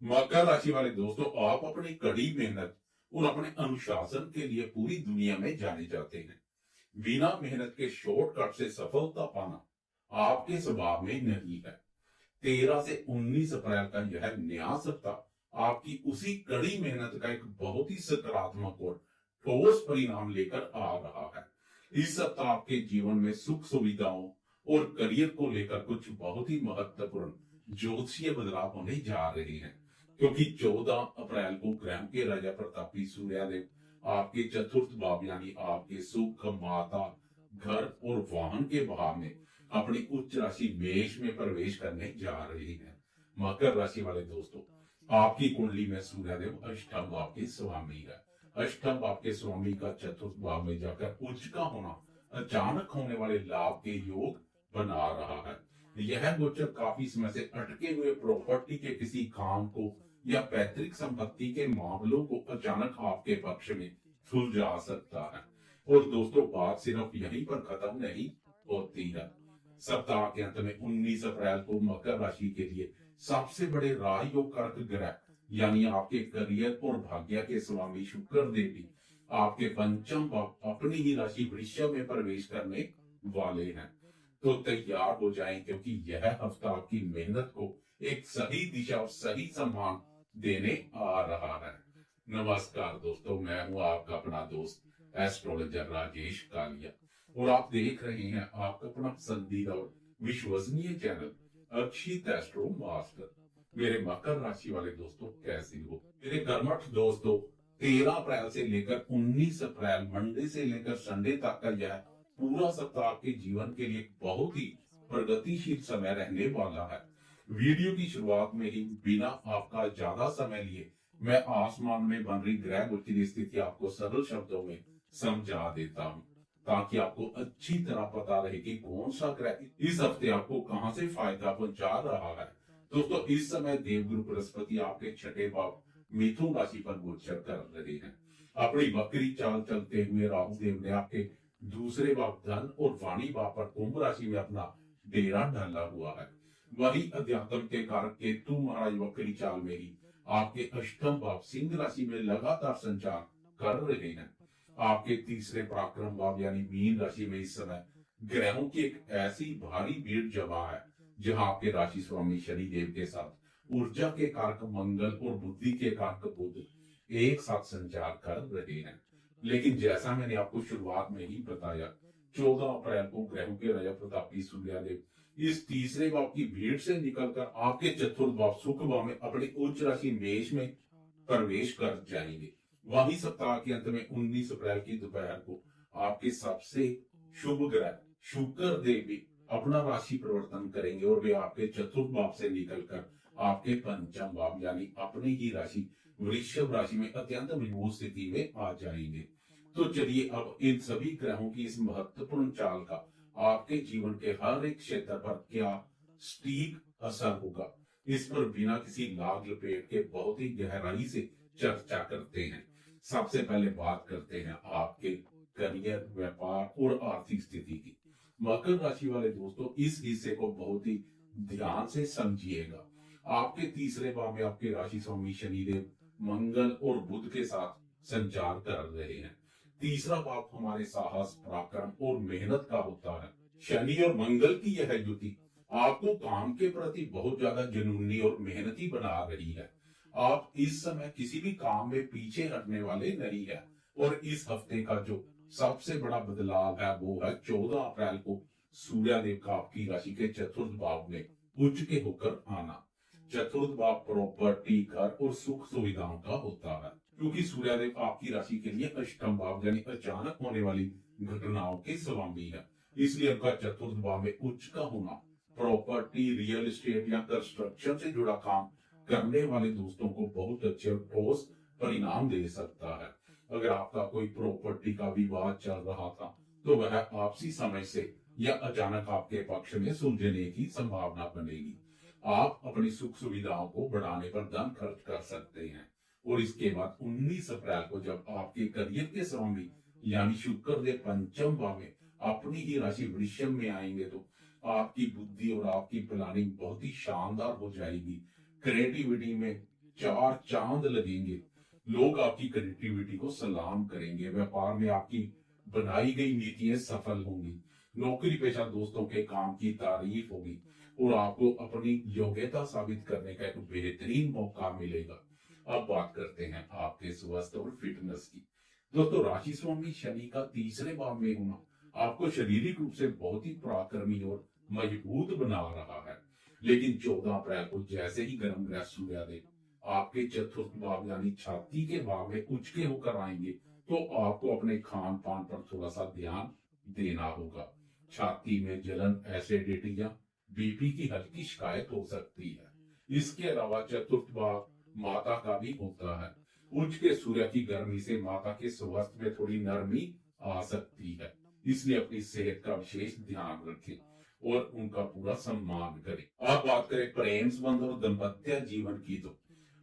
मकर राशि वाले दोस्तों, आप अपनी कड़ी मेहनत और अपने अनुशासन के लिए पूरी दुनिया में जाने जाते हैं। बिना मेहनत के शॉर्टकट से सफलता पाना आपके स्वभाव में नहीं है। 13 से 19 अप्रैल का यह नया सप्ताह आपकी उसी कड़ी मेहनत का एक बहुत ही सकारात्मक और ठोस परिणाम लेकर आ रहा है। इस सप्ताह आपके जीवन में सुख सुविधाओं और करियर को लेकर कुछ बहुत ही महत्वपूर्ण ज्योतिषीय बदलाव होने जा रहे हैं, क्योंकि 14 अप्रैल को ग्रह के राजा प्रतापी सूर्यदेव आपके चतुर्थ भाव यानी आपके सुख, माता, घर और वाहन के भाव में अपनी उच्च राशि मेष में प्रवेश करने जा रही है। मकर राशि वाले दोस्तों, आपकी कुंडली में सूर्यदेव अष्टम भाव के स्वामी है। अष्टम भाव के स्वामी का चतुर्थ भाव में जाकर उच्च का होना अचानक होने वाले लाभ के योग बना रहा है। यह गोचर काफी समय से अटके हुए प्रॉपर्टी के किसी काम को या पैतृक संपत्ति के मामलों को अचानक आपके पक्ष में सुलझा सकता है। और दोस्तों, बात सिर्फ यहीं पर खत्म नहीं होती है। सप्ताह के अंत में 19 अप्रैल को मकर राशि के लिए सबसे बड़े राजयोग कारक ग्रह यानी आपके करियर और भाग्य के स्वामी शुक्र देव भी आपके पंचम भाव अपनी ही राशि वृषभ में प्रवेश करने वाले हैं। तो तैयार हो जाएं, क्योंकि यह हफ्ता आपकी मेहनत को एक सही दिशा और सही सम्मान देने आ रहा है। नमस्कार दोस्तों, मैं हूं आपका अपना दोस्त एस्ट्रोलॉजर राजेश कालिया और आप देख रहे हैं आपका अपना पसंदीदा और विश्वसनीय चैनल अक्षित एस्ट्रो मास्टर। मेरे मकर राशि वाले दोस्तों, कैसे हो मेरे कर्मठ दोस्तों? 13 अप्रैल से लेकर 19 अप्रैल मंडे से लेकर संडे तक का यह पूरा सप्ताह आपके जीवन के लिए एक बहुत ही प्रगतिशील समय रहने वाला है। वीडियो की शुरुआत में ही बिना आपका ज्यादा समय लिए मैं आसमान में बन रही ग्रह गोचर स्थिति आपको सरल शब्दों में समझा देता हूँ, ताकि आपको अच्छी तरह पता रहे कि कौन सा ग्रह इस हफ्ते आपको कहां से फायदा पहुंचा रहा है। दोस्तों, इस समय देवगुरु बृहस्पति आपके छठे भाव मिथुन राशि पर गोचर कर रहे हैं। अपनी वक्री चाल चलते हुए राहु देव ने आपके दूसरे भाव धन और वाणी भाव पर कुंभ राशि में अपना डेरा डाला हुआ है। वही अध्यात्म के कारक केतु महाराज वक्री चाल में ही आपके अष्टम भाव सिंह राशि में लगातार संचार कर रहे हैं। आपके तीसरे पराक्रम भाव यानी मीन राशि में इस समय ग्रहों की एक ऐसी भारी भीड़ जमा है, जहां आपके राशि स्वामी शनि देव के साथ ऊर्जा के कारक मंगल और बुद्धि के कारक बुध एक साथ संचार कर रहे हैं। लेकिन जैसा मैंने आपको शुरुआत में ही बताया, 14 अप्रैल को ग्रहों के राजा प्रतापी सूर्यदेव इस तीसरे भाव की भीड़ से निकलकर आपके चतुर्थ भाव सुख भाव में अपनी उच्च राशि मेष में प्रवेश कर जाएंगे। वही सप्ताह के अंत में 19 अप्रैल की दोपहर को आपके सबसे शुभ ग्रह शुक्र देव भी अपना राशि परिवर्तन करेंगे और वे आपके चतुर्थ भाव से निकलकर आपके पंचम भाव यानी अपनी ही राशि वृषभ राशि में अत्यंत मजबूत स्थिति में आ जाएंगे। तो चलिए अब इन सभी ग्रहों की इस महत्वपूर्ण चाल का आपके जीवन के हर एक क्षेत्र पर क्या सटीक असर होगा, इस पर बिना किसी लाग लपेट के बहुत ही गहराई से चर्चा करते हैं। सबसे पहले बात करते हैं आपके करियर, व्यापार और आर्थिक स्थिति की। मकर राशि वाले दोस्तों, इस हिस्से को बहुत ही ध्यान से समझिएगा। आपके तीसरे भाव में आपके राशि स्वामी शनिदेव मंगल और बुध के साथ संचार कर रहे हैं। तीसरा भाव हमारे साहस, पराक्रम और मेहनत का होता है। शनि और मंगल की यह युति आपको काम के प्रति बहुत ज्यादा जुनूनी और मेहनती बना रही है। आप इस समय किसी भी काम में पीछे हटने वाले नहीं है। और इस हफ्ते का जो सबसे बड़ा बदलाव है वो है 14 अप्रैल को सूर्यदेव का आपकी राशि के चतुर्थ भाव में उच्च के होकर आना। चतुर्थ भाव प्रॉपर्टी, घर और सुख सुविधाओं का होता है, क्योंकि सूर्यदेव आपकी राशि के लिए अष्टम भाव यानी अचानक होने वाली घटनाओं के स्वामी है। इसलिए उनका चतुर्थ भाव में उच्च का होना प्रॉपर्टी, रियल एस्टेट या कंस्ट्रक्शन से जुड़ा काम करने वाले दोस्तों को बहुत अच्छे और ठोस परिणाम दे सकता है। अगर आपका कोई प्रॉपर्टी का विवाद चल रहा था, तो वह आपसी समय से या अचानक आपके पक्ष में सुलझने की संभावना बनेगी। आप अपनी सुख सुविधाओं को बढ़ाने पर धन खर्च कर सकते हैं। और इसके बाद 19 अप्रैल को जब आपके करियर के स्वामी यानी शुक्र देव पंचम भाव में अपनी ही राशि वृषभ में आएंगे, तो आपकी बुद्धि और आपकी प्लानिंग बहुत ही शानदार हो जाएगी। क्रिएटिविटी में चार चांद लगेंगे। लोग आपकी क्रिएटिविटी को सलाम करेंगे। व्यापार में आपकी बनाई गई नीतियां सफल होंगी। नौकरी पेशा दोस्तों के काम की तारीफ होगी और आपको अपनी योग्यता साबित करने का एक बेहतरीन मौका मिलेगा। अब बात करते हैं आपके स्वास्थ्य और फिटनेस की। दोस्तों, राशि स्वामी शनि का तीसरे भाव में होना आपको शारीरिक रूप से बहुत ही पराक्रमी और मजबूत बना रहा है। लेकिन 14 अप्रैल को जैसे ही गर्म ग्रह सूर्यदेव आपके चतुर्थ भाव यानी छाती के भाव में उच्च के होकर आएंगे, तो आपको अपने खान पान पर थोड़ा सा ध्यान देना होगा। छाती में जलन, एसिडिटी या बीपी की हल्की शिकायत हो सकती है। इसके अलावा चतुर्थ भाव माता का भी होता है। उच्च के सूर्य की गर्मी से माता के स्वास्थ्य में थोड़ी नरमी आ सकती है, इसलिए अपनी सेहत का विशेष ध्यान रखें और उनका पूरा सम्मान करें। अब बात करें प्रेम संबंध और दाम्पत्य जीवन की, तो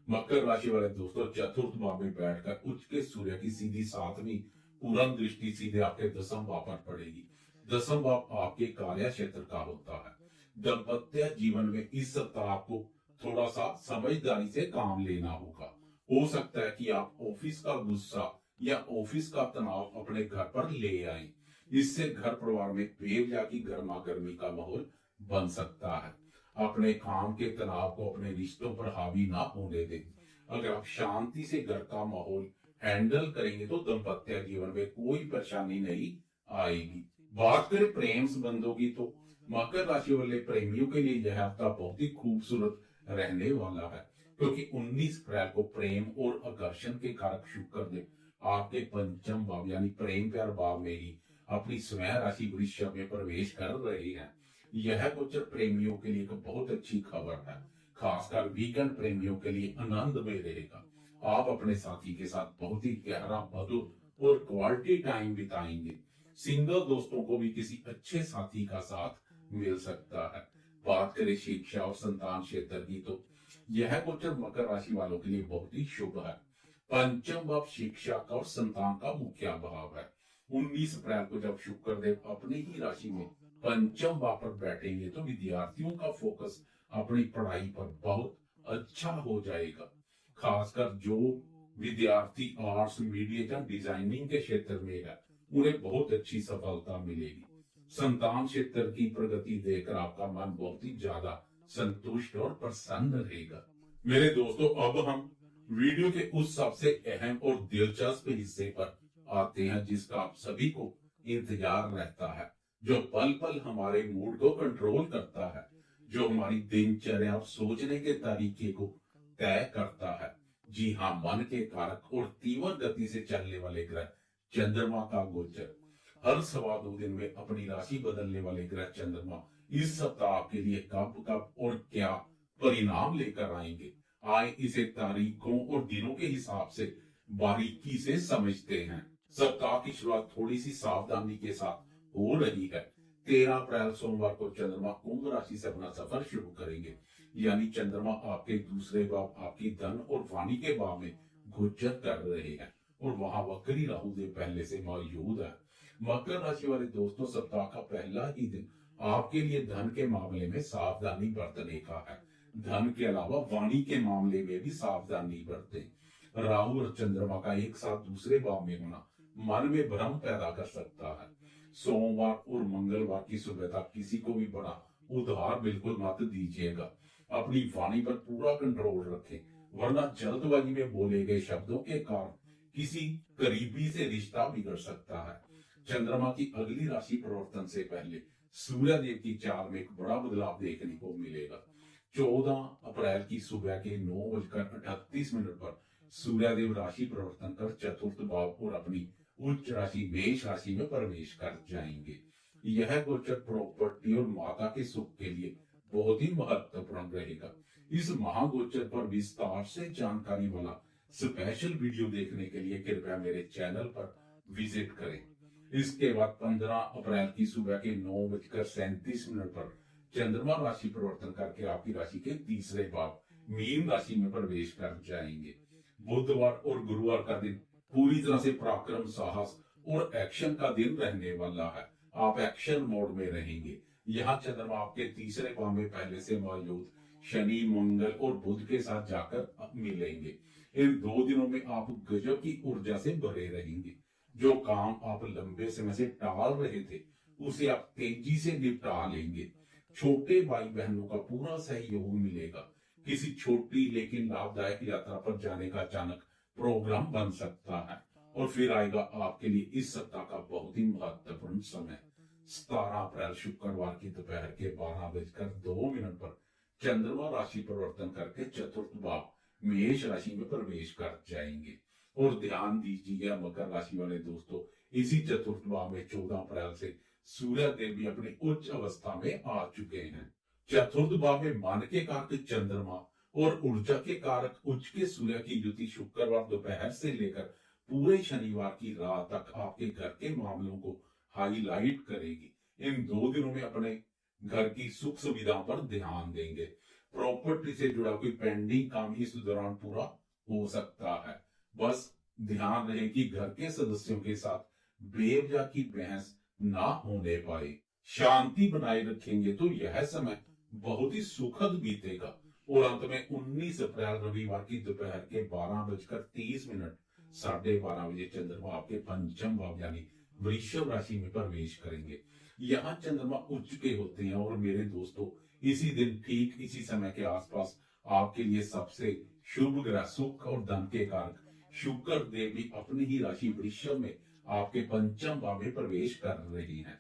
मकर राशि वाले दोस्तों, चतुर्थ भाव में बैठकर उच्च के सूर्य की सीधी सातवीं पूर्ण दृष्टि सीधे आपके दसम भाव पर पड़ेगी। दसम भाव आपके कार्य क्षेत्र का होता है। दाम्पत्य जीवन में इस सप्ताह आपको थोड़ा सा समझदारी से काम लेना होगा। हो सकता है कि आप ऑफिस का गुस्सा या ऑफिस का तनाव अपने घर पर ले आए। इससे घर परिवार में बेवजह की गर्मा गर्मी का माहौल बन सकता है। अपने काम के तनाव को अपने रिश्तों पर हावी ना होने दें। अगर आप शांति से घर का माहौल हैंडल करेंगे तो दाम्पत्य जीवन में कोई परेशानी नहीं आएगी। बात करें प्रेम संबंधों की, तो मकर राशि वाले प्रेमियों के लिए यह हफ्ता बहुत ही खूबसूरत रहने वाला है, क्योंकि 19 अप्रैल को प्रेम और आकर्षण के कारक शुक्र देव आपके पंचम भाव यानी प्रेम प्यार भाव में ही अपनी स्वयं राशि वृषभ में प्रवेश कर रहे हैं। यह गोचर प्रेमियों के लिए एक बहुत अच्छी खबर है। खासकर वीकेंड प्रेमियों के लिए आनंद में रहेगा। आप अपने साथी के साथ बहुत ही गहरा, मधुर और क्वालिटी टाइम बिताएंगे। सिंगल दोस्तों को भी किसी अच्छे साथी का साथ मिल सकता है। बात करें शिक्षा और संतान क्षेत्र की, तो यह गोचर मकर राशि वालों के लिए बहुत ही शुभ है। पंचम भाव शिक्षा का और संतान का मुख्य भाव है। 19 अप्रैल को जब शुक्र देव अपनी ही राशि में पंचम भाव पर बैठेंगे, तो विद्यार्थियों का फोकस अपनी पढ़ाई पर बहुत अच्छा हो जाएगा। खासकर जो विद्यार्थी आर्ट्स, मीडिया या डिजाइनिंग के क्षेत्र में है, उन्हें बहुत अच्छी सफलता मिलेगी। संतान क्षेत्र की प्रगति देखकर आपका मन बहुत ही ज्यादा संतुष्ट और प्रसन्न रहेगा। मेरे दोस्तों, अब हम वीडियो के उस सबसे अहम और दिलचस्प हिस्से पर आते हैं जिसका आप सभी को इंतजार रहता है, जो पल पल हमारे मूड को कंट्रोल करता है, जो हमारी दिनचर्या और सोचने के तरीके को तय करता है। जी हाँ, मन के कारक और तीव्र गति से चलने वाले ग्रह चंद्रमा का गोचर। हर 2.25 दिन में अपनी राशि बदलने वाले ग्रह चंद्रमा इस सप्ताह आपके लिए कब कब और क्या परिणाम लेकर आएंगे, आए इसे तारीखों और दिनों के हिसाब से बारीकी से समझते हैं। सप्ताह की शुरुआत थोड़ी सी सावधानी के साथ हो रही है। 13 अप्रैल सोमवार को चंद्रमा कुंभ राशि से अपना सफर शुरू करेंगे, यानी चंद्रमा आपके दूसरे भाव, आपकी धन और वाणी के भाव में गोचर कर रहे हैं और वहां वक्री राहु देव पहले से मौजूद है। मकर राशि वाले दोस्तों, सप्ताह का पहला ही दिन आपके लिए धन के मामले में सावधानी बरतने का है। धन के अलावा वाणी के मामले में भी सावधानी बरतें। राहु और चंद्रमा का एक साथ दूसरे भाव में होना मन में भ्रम पैदा कर सकता है। सोमवार और मंगलवार की सुबह तक किसी को भी बड़ा उधार बिल्कुल मत दीजिएगा। अपनी वाणी पर पूरा कंट्रोल रखें, वरना जल्दबाजी में बोले गए शब्दों के कारण किसी करीबी से रिश्ता बिगड़ सकता है। चंद्रमा की अगली राशि परिवर्तन से पहले सूर्य देव की चाल में एक बड़ा बदलाव देखने को मिलेगा। 14 अप्रैल की सुबह के 9:38 पर सूर्यदेव राशि परिवर्तन कर चतुर्थ भाव और अपनी उच्च राशि मेष राशि में प्रवेश कर जाएंगे। यह गोचर प्रॉपर्टी और माता के सुख के लिए बहुत ही महत्वपूर्ण रहेगा। इस महागोचर पर विस्तार से जानकारी वाला स्पेशल वीडियो देखने के लिए कृपया मेरे चैनल पर विजिट करें। इसके बाद 15 अप्रैल की सुबह के 9:37 पर चंद्रमा राशि परिवर्तन करके आपकी राशि के तीसरे भाव मीन राशि में प्रवेश कर जाएंगे। बुधवार और गुरुवार का दिन पूरी तरह से पराक्रम, साहस और एक्शन का दिन रहने वाला है। आप एक्शन मोड में रहेंगे। यहाँ चंद्रमा आपके तीसरे भाव में पहले से मौजूद शनि, मंगल और बुध के साथ जाकर मिलेंगे। इन 2 दिनों में आप गजब की ऊर्जा से भरे रहेंगे। जो काम आप लंबे समय से टाल रहे थे, उसे आप तेजी से निपटा लेंगे। छोटे भाई बहनों का पूरा सहयोग मिलेगा। किसी छोटी लेकिन लाभदायक यात्रा पर जाने का अचानक प्रोग्राम बन सकता है। और फिर आएगा आपके लिए इस सप्ताह का बहुत ही महत्वपूर्ण समय। 17 अप्रैल शुक्रवार की दोपहर के 12:02 पर चंद्रमा राशि परिवर्तन करके चतुर्थ भाव मेष राशि में प्रवेश कर जाएंगे। और ध्यान दीजिएगा मकर राशि वाले दोस्तों, इसी चतुर्थ भाव में 14 अप्रैल से सूर्य देव भी अपनी उच्च अवस्था में आ चुके हैं। चतुर्थ भाव में मन के कारक चंद्रमा और ऊर्जा के कारक उच्च के सूर्य की युति शुक्रवार दोपहर से लेकर पूरे शनिवार की रात तक आपके घर के मामलों को हाईलाइट करेगी। इन 2 दिनों में अपने घर की सुख सुविधाओं पर ध्यान देंगे। प्रॉपर्टी से जुड़ा कोई पेंडिंग काम इस दौरान पूरा हो सकता है। बस ध्यान रहे कि घर के सदस्यों के साथ बेवजह की बहस ना होने पाए। शांति बनाए रखेंगे तो यह समय बहुत ही सुखद बीतेगा। और अंत में 19 अप्रैल रविवार की दोपहर के 12:30 12:30 चंद्रमा आपके पंचम भाव यानी वृषभ राशि में प्रवेश करेंगे। यहाँ चंद्रमा उच्च के होते हैं और मेरे दोस्तों, इसी दिन ठीक इसी समय के आसपास आपके लिए सबसे शुभ ग्रह सुख और धन के कारक शुक्र देव भी अपनी ही राशि वृषभ में आपके पंचम भाव में प्रवेश कर रहे हैं।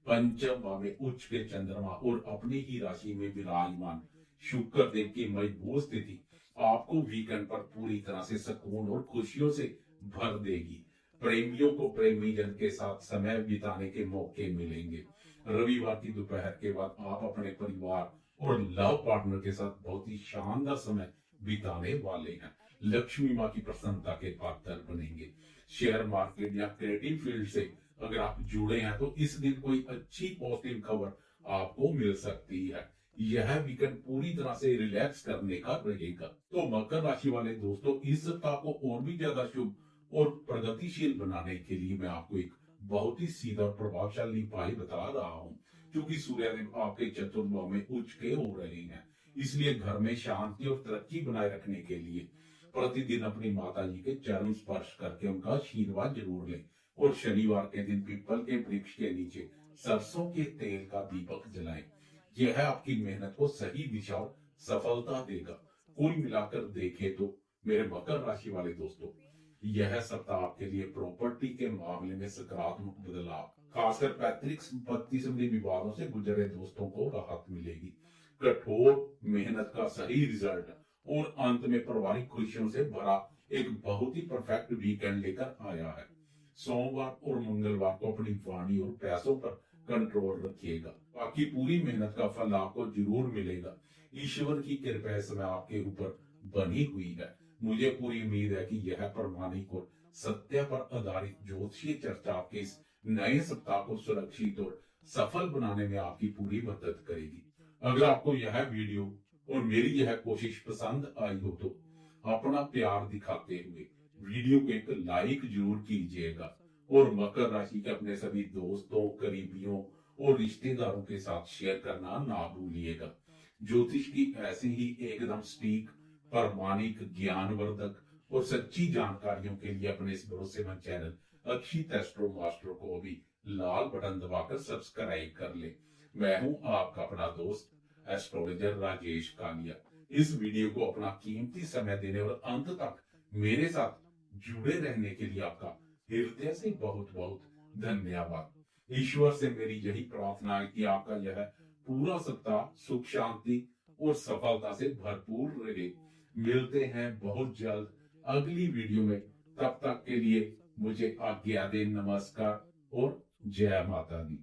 पंचम भाव में उच्च के चंद्रमा और अपनी ही राशि में विराजमान शुक्र देव की मजबूत स्थिति आपको वीकेंड पर पूरी तरह से सुकून और खुशियों से भर देगी। प्रेमियों को प्रेमी जन के साथ समय बिताने के मौके मिलेंगे। रविवार की दोपहर के बाद आप अपने परिवार और लव पार्टनर के साथ बहुत ही शानदार समय बिताने वाले हैं। लक्ष्मी माँ की प्रसन्नता के पात्र बनेंगे। शेयर मार्केट या क्रिएटिव फील्ड से अगर आप जुड़े हैं तो इस दिन कोई अच्छी पॉजिटिव खबर आपको मिल सकती है। यह वीकेंड पूरी तरह से रिलैक्स करने का रहेगा। तो मकर राशि वाले दोस्तों, इस सप्ताह को और भी ज्यादा शुभ और प्रगतिशील बनाने के लिए मैं आपको एक बहुत ही सीधा और प्रभावशाली उपाय बता रहा हूँ। क्योंकि सूर्यदेव आपके चतुर्थ भाव में उच्च के हो रहे हैं, इसलिए घर में शांति और तरक्की बनाए रखने के लिए प्रतिदिन अपनी माता जी के चरण स्पर्श करके उनका आशीर्वाद जरूर लें। और शनिवार के दिन पीपल के वृक्ष के नीचे सरसों के तेल का दीपक जलाएं। यह आपकी मेहनत को सही दिशा और सफलता देगा। कुल मिलाकर देखें तो मेरे मकर राशि वाले दोस्तों, यह सप्ताह आपके लिए प्रॉपर्टी के मामले में सकारात्मक बदलाव, खासकर पैतृक संपत्ति संबंधी विवादों से गुजरे दोस्तों को राहत मिलेगी। कठोर मेहनत का सही रिजल्ट और अंत में पारिवारिक खुशियों से भरा एक बहुत ही परफेक्ट वीकेंड लेकर आया है। सोमवार और मंगलवार को अपनी वाणी और पैसों पर कंट्रोल रखिएगा। बाकी पूरी मेहनत का फल आपको जरूर मिलेगा। ईश्वर की कृपा इस समय आपके ऊपर बनी हुई है। मुझे पूरी उम्मीद है कि यह प्रामाणिक और सत्य पर आधारित ज्योतिषीय चर्चा आपके इस नए सप्ताह को सुरक्षित और सफल बनाने में आपकी पूरी मदद करेगी। अगर आपको यह वीडियो और मेरी यह कोशिश पसंद आई हो तो अपना प्यार दिखाते हुए वीडियो को एक लाइक जरूर कीजिएगा। और मकर राशि के अपने सभी दोस्तों, करीबियों और रिश्तेदारों के साथ शेयर करना ना भूलिएगा। ज्योतिष की ऐसी ही एकदम सटीक, प्रामाणिक, ज्ञानवर्धक और सच्ची जानकारियों के लिए अपने इस भरोसेमंद चैनल अक्षित एस्ट्रो मास्टर को अभी लाल बटन दबाकर सब्सक्राइब कर ले। मैं हूं आपका अपना दोस्त एस्ट्रोलॉजर राजेश कालिया। इस वीडियो को अपना कीमती समय देने और अंत तक मेरे साथ जुड़े रहने के लिए आपका हृदय से बहुत बहुत धन्यवाद। ईश्वर से मेरी यही प्रार्थना है कि आपका यह पूरा सप्ताह सुख, शांति और सफलता से भरपूर रहे। मिलते हैं बहुत जल्द अगली वीडियो में। तब तक के लिए मुझे आज्ञा दें। नमस्कार और जय माता दी।